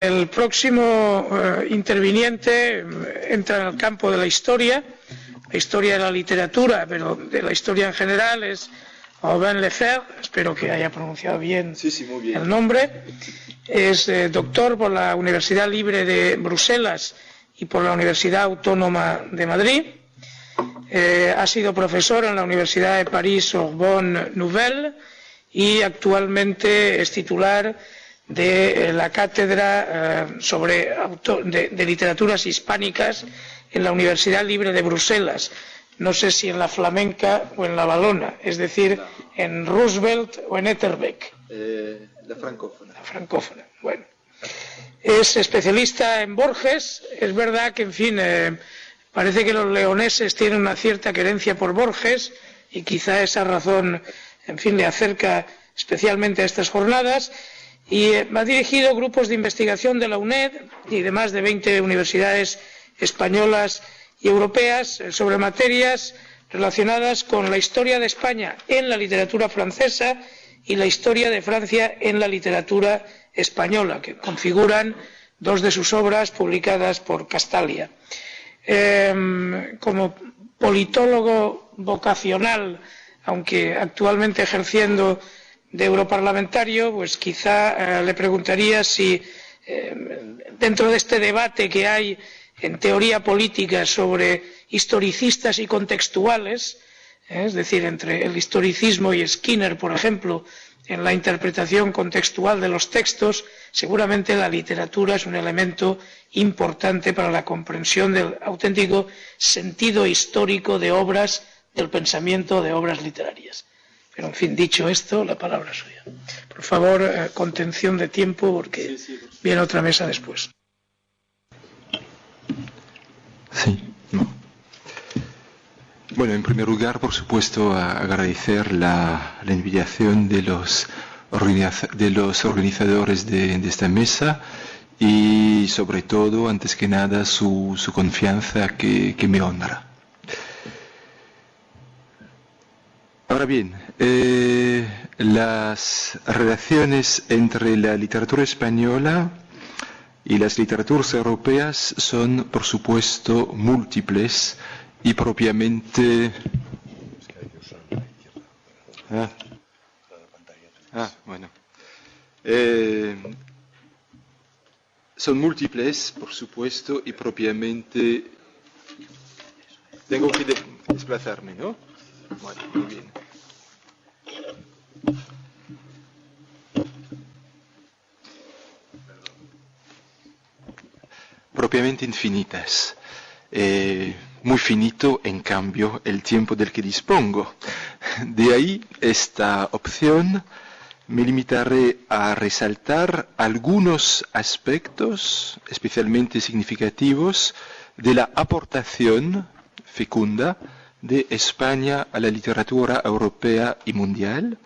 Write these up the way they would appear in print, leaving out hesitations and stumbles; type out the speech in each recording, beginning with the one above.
El próximo interviniente entra en el campo de la historia de la literatura, pero de la historia en general, es Aubin Lefebvre, espero que haya pronunciado bien, muy bien. el nombre. Es doctor por la Universidad Libre de Bruselas y por la Universidad Autónoma de Madrid. Ha sido profesor en la Universidad de París-Sorbonne Nouvelle y actualmente es titular de la cátedra de literaturas hispánicas en la Universidad Libre de Bruselas, no sé si en la flamenca o en la valona, es decir, en Roosevelt o en Etterbeek. La francófona. La francófona, bueno. Es especialista en Borges. Es verdad que, en fin, parece que los leoneses tienen una cierta querencia por Borges y quizá esa razón, en fin, le acerca especialmente a estas jornadas. Y ha dirigido grupos de investigación de la UNED y de más de 20 universidades españolas y europeas sobre materias relacionadas con la historia de España en la literatura francesa y la historia de Francia en la literatura española, que configuran dos de sus obras publicadas por Castalia. Como politólogo vocacional, aunque actualmente ejerciendo de europarlamentario, pues quizá le preguntaría si dentro de este debate que hay en teoría política sobre historicistas y contextuales, es decir, entre el historicismo y Skinner, por ejemplo, en la interpretación contextual de los textos, seguramente la literatura es un elemento importante para la comprensión del auténtico sentido histórico de obras del pensamiento, de obras literarias. Pero, en fin, dicho esto, la palabra es suya. Por favor, contención de tiempo, porque viene otra mesa después. Sí, no. Bueno, en primer lugar, por supuesto, agradecer la invitación de los organizadores de esta mesa y, sobre todo, antes que nada, su confianza que me honra. Ahora bien, las relaciones entre la literatura española y las literaturas europeas son, por supuesto, múltiples y propiamente... bueno. Son múltiples, por supuesto, y propiamente... Tengo que desplazarme, ¿no? Bueno, muy bien. Propiamente infinitas. Muy finito, en cambio, el tiempo del que dispongo. De ahí esta opción. Me limitaré a resaltar algunos aspectos especialmente significativos de la aportación fecunda de España a la literatura europea y mundial,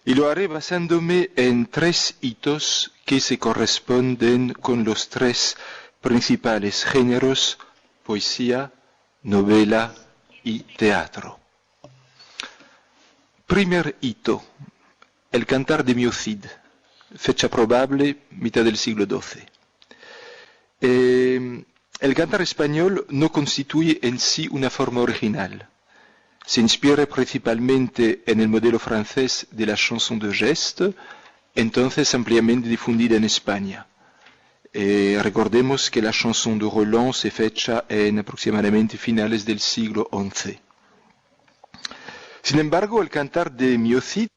y lo haré basándome en tres hitos que se corresponden con los tres principales géneros: poesía, novela y teatro. Primer hito: el Cantar de Miocid, fecha probable mitad del siglo XII. El cantar español no constituye en sí una forma original. Se inspira principalmente en el modelo francés de la chanson de geste, entonces ampliamente difundida en España. Recordemos que la chanson de Roland se fecha en aproximadamente finales del siglo XI. Sin embargo, el Cantar de Miocid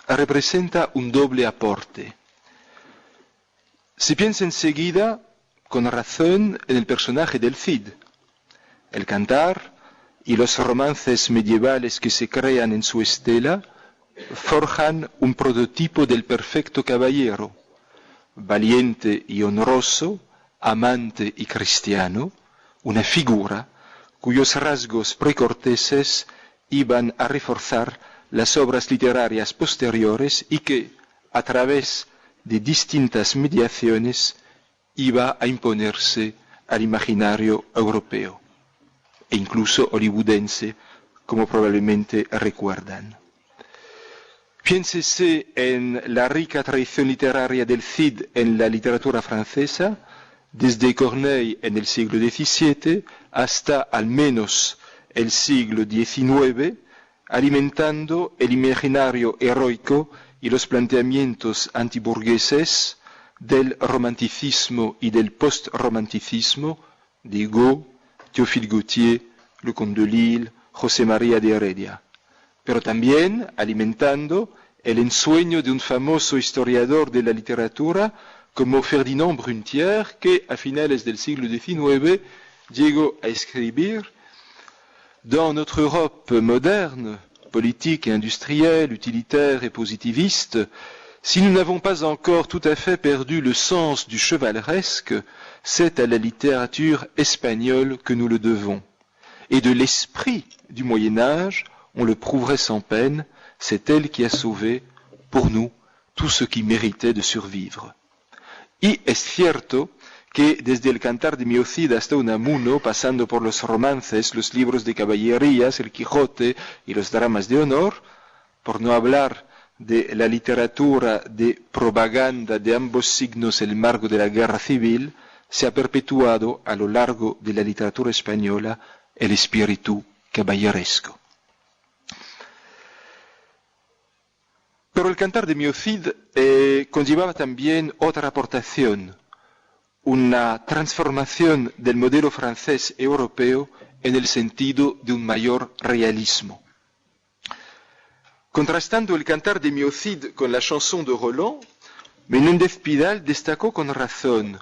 representa un doble aporte. Se piensa enseguida, con razón, en el personaje del Cid. El cantar y los romances medievales que se crean en su estela forjan un prototipo del perfecto caballero, valiente y honroso, amante y cristiano, una figura cuyos rasgos precorteses iban a reforzar las obras literarias posteriores y que, a través de distintas mediaciones, iba a imponerse al imaginario europeo e incluso hollywoodense, como probablemente recuerdan. Piénsese en la rica tradición literaria del Cid en la literatura francesa, desde Corneille en el siglo XVII hasta al menos el siglo XIX, alimentando el imaginario heroico y los planteamientos antiburgueses del romanticismo y del post-romanticismo de Hugo, Théophile Gautier, Le Comte de Lille, José María de Heredia, pero también alimentando el ensueño de un famoso historiador de la literatura como Ferdinand Brunetière, que a finales del siglo XIX llegó a escribir: Dans notre Europe moderne, politique et industrielle, utilitaire et positiviste, si nous n'avons pas encore tout à fait perdu le sens du chevaleresque, c'est à la littérature espagnole que nous le devons. Et de l'esprit du Moyen-Âge, on le prouverait sans peine, c'est elle qui a sauvé, pour nous, tout ce qui méritait de survivre. Y es cierto que desde el Cantar de Mio Cid hasta Unamuno, pasando por los romances, los libros de caballerías, el Quijote y los dramas de honor, por no hablar de la literatura de propaganda de ambos signos en el marco de la guerra civil, se ha perpetuado a lo largo de la literatura española el espíritu caballeresco. Pero el Cantar de Mio Cid conllevaba también otra aportación, una transformación del modelo francés europeo en el sentido de un mayor realismo. Contrastando el Cantar de Mio Cid con la chanson de Roland, Menéndez Pidal destacó con razón: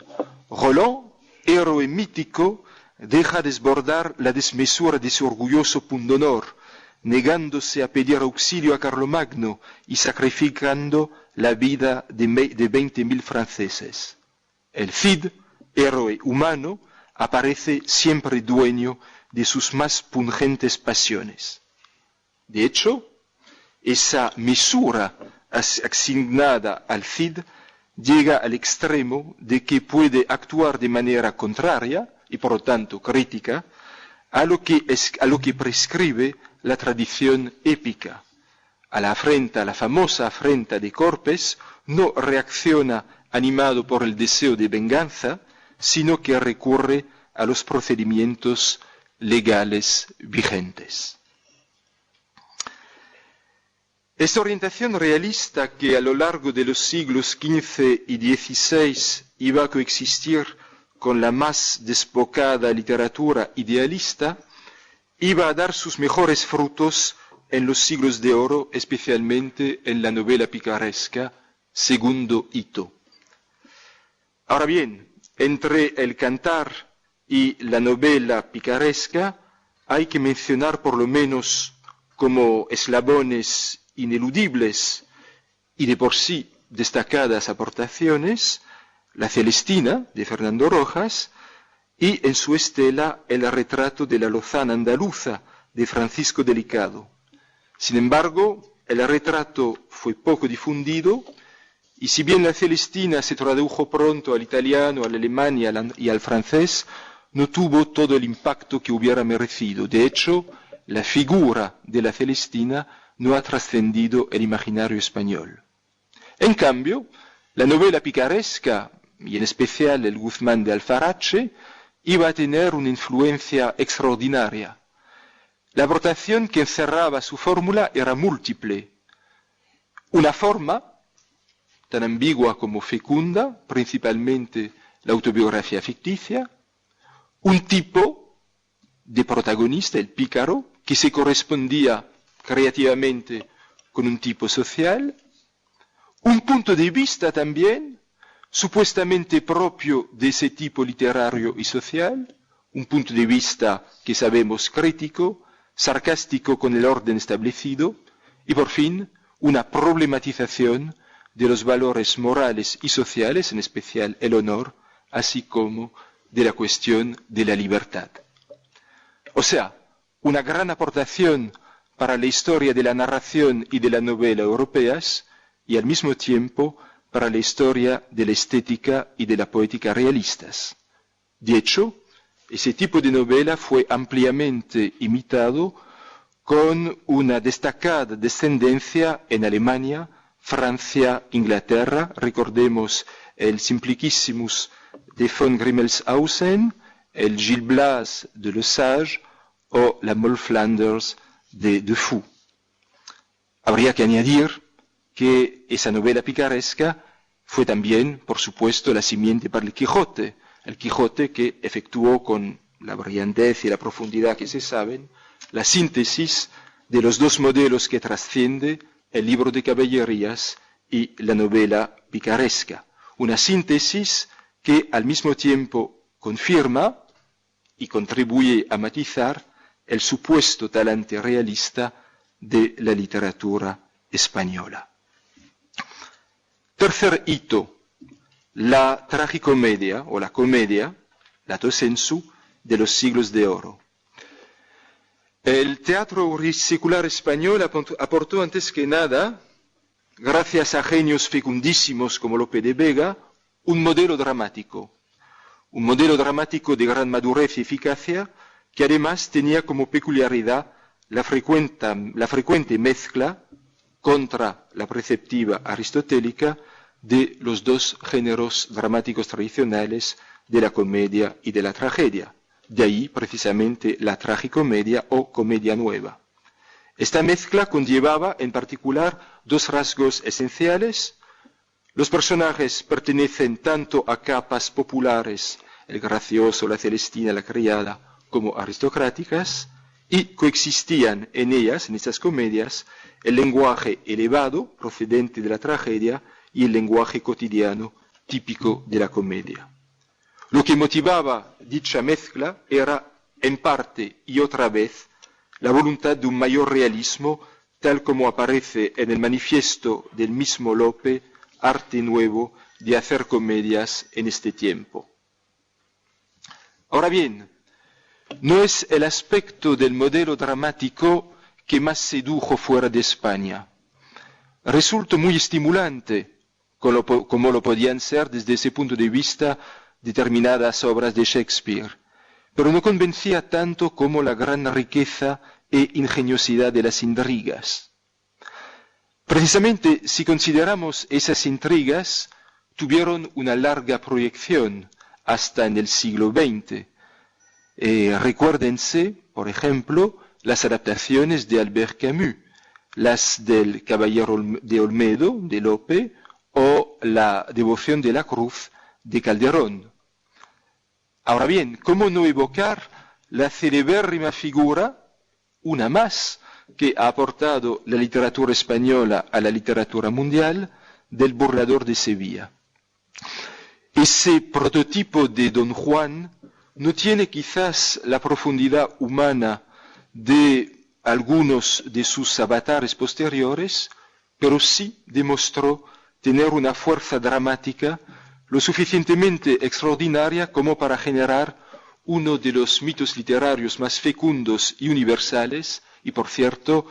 Roland, héroe mítico, deja desbordar la desmesura de su orgulloso pundonor, negándose a pedir auxilio a Carlomagno y sacrificando la vida de 20.000 franceses. El Cid, héroe humano, aparece siempre dueño de sus más pungentes pasiones. De hecho, esa mesura asignada al Cid llega al extremo de que puede actuar de manera contraria y por lo tanto crítica a lo que prescribe la tradición épica. A la famosa afrenta de Corpes no reacciona animado por el deseo de venganza, sino que recurre a los procedimientos legales vigentes. Esta orientación realista que a lo largo de los siglos XV y XVI iba a coexistir con la más desbocada literatura idealista, iba a dar sus mejores frutos en los siglos de oro, especialmente en la novela picaresca, segundo hito. Ahora bien, entre el Cantar y la novela picaresca hay que mencionar por lo menos como eslabones ineludibles y de por sí destacadas aportaciones La Celestina, de Fernando Rojas, y en su estela el retrato de la Lozana andaluza, de Francisco Delicado. Sin embargo, el retrato fue poco difundido, y si bien La Celestina se tradujo pronto al italiano, al alemán y al francés, no tuvo todo el impacto que hubiera merecido. De hecho, la figura de La Celestina no ha trascendido el imaginario español. En cambio, la novela picaresca, y en especial el Guzmán de Alfarache, iba a tener una influencia extraordinaria. La aportación que encerraba su fórmula era múltiple. Una forma, tan ambigua como fecunda, principalmente la autobiografía ficticia, un tipo de protagonista, el pícaro, que se correspondía creativamente con un tipo social, un punto de vista también supuestamente propio de ese tipo literario y social, un punto de vista que sabemos crítico, sarcástico con el orden establecido, y por fin una problematización de los valores morales y sociales, en especial el honor, así como de la cuestión de la libertad. O sea, una gran aportación para la historia de la narración y de la novela europeas, y al mismo tiempo para la historia de la estética y de la poética realistas. De hecho, ese tipo de novela fue ampliamente imitado con una destacada descendencia en Alemania, Francia, Inglaterra. Recordemos el Simplicissimus de von Grimmelshausen, el Gil Blas de Le Sage o la Moll Flanders de Defoe. Habría que añadir que esa novela picaresca fue también, por supuesto, la simiente para el Quijote que efectuó con la brillantez y la profundidad que se saben, la síntesis de los dos modelos que trasciende el libro de caballerías y la novela picaresca. Una síntesis que al mismo tiempo confirma y contribuye a matizar el supuesto talante realista de la literatura española. Tercer hito, la tragicomedia o la comedia, lato sensu, de los siglos de oro. El teatro secular español aportó antes que nada, gracias a genios fecundísimos como Lope de Vega, un modelo dramático de gran madurez y eficacia, que además tenía como peculiaridad la frecuente mezcla contra la preceptiva aristotélica de los dos géneros dramáticos tradicionales de la comedia y de la tragedia. De ahí precisamente la tragicomedia o comedia nueva. Esta mezcla conllevaba en particular dos rasgos esenciales. Los personajes pertenecen tanto a capas populares, el gracioso, la celestina, la criada, como aristocráticas, y coexistían en ellas, en estas comedias, el lenguaje elevado procedente de la tragedia y el lenguaje cotidiano típico de la comedia. Lo que motivaba dicha mezcla era, en parte y otra vez, la voluntad de un mayor realismo, tal como aparece en el manifiesto del mismo Lope, Arte Nuevo de hacer comedias en este tiempo. Ahora bien, no es el aspecto del modelo dramático que más sedujo fuera de España. Resultó muy estimulante, como lo podían ser desde ese punto de vista determinadas obras de Shakespeare, pero no convencía tanto como la gran riqueza e ingeniosidad de las intrigas. Precisamente, si consideramos esas intrigas, tuvieron una larga proyección hasta en el siglo XX. Recuérdense, por ejemplo, las adaptaciones de Albert Camus, las del Caballero de Olmedo, de Lope, o la Devoción de la Cruz, de Calderón. Ahora bien, ¿cómo no evocar la celebérrima figura, una más, que ha aportado la literatura española a la literatura mundial, del burlador de Sevilla? Ese prototipo de Don Juan no tiene quizás la profundidad humana de algunos de sus avatares posteriores, pero sí demostró tener una fuerza dramática lo suficientemente extraordinaria como para generar uno de los mitos literarios más fecundos y universales, y por cierto,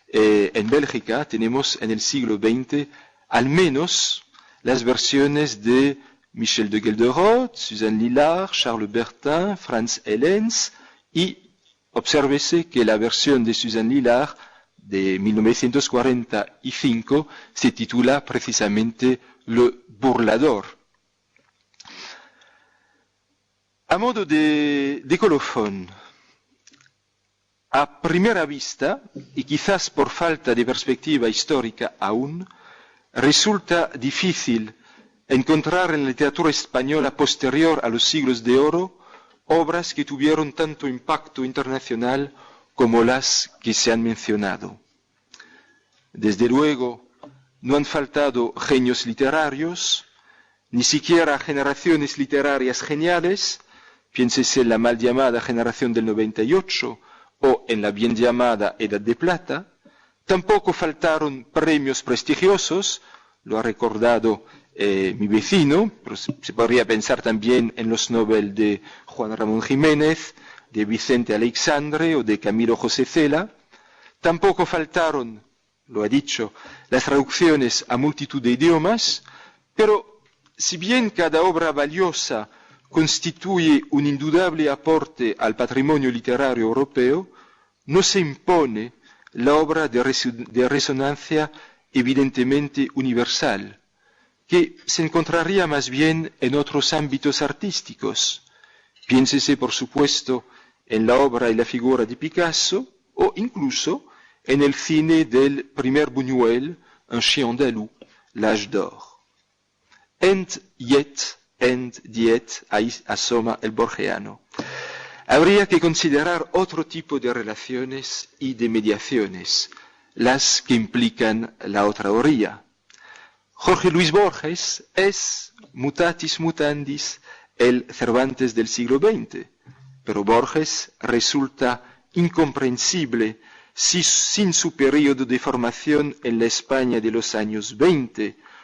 en Bélgica tenemos en el siglo XX al menos las versiones de Michel de Gelderot, Suzanne Lillard, Charles Bertin, Franz Hellens, y obsérvese que la versión de Suzanne Lillard de 1945 se titula precisamente Le Burlador. A modo de colofón, a primera vista, y quizás por falta de perspectiva histórica aún, resulta difícil encontrar en la literatura española posterior a los siglos de oro obras que tuvieron tanto impacto internacional como las que se han mencionado. Desde luego, no han faltado genios literarios, ni siquiera generaciones literarias geniales. Piénsese en la mal llamada generación del 98 o en la bien llamada Edad de Plata. Tampoco faltaron premios prestigiosos, lo ha recordado mi vecino, pero se podría pensar también en los Nobel de Juan Ramón Jiménez, de Vicente Aleixandre o de Camilo José Cela. Tampoco faltaron, lo ha dicho, las traducciones a multitud de idiomas, pero si bien cada obra valiosa constituye un indudable aporte al patrimonio literario europeo, no se impone la obra de resonancia evidentemente universal, que se encontraría más bien en otros ámbitos artísticos. Piénsese, por supuesto, en la obra y la figura de Picasso, o incluso en el cine del primer Buñuel, Un chien andalou, L'âge d'or. And yet, ahí asoma el borgiano. Habría que considerar otro tipo de relaciones y de mediaciones, las que implican la otra orilla. Jorge Luis Borges es, mutatis mutandis, el Cervantes del siglo XX, pero Borges resulta incomprensible sin su periodo de formación en la España de los años 20,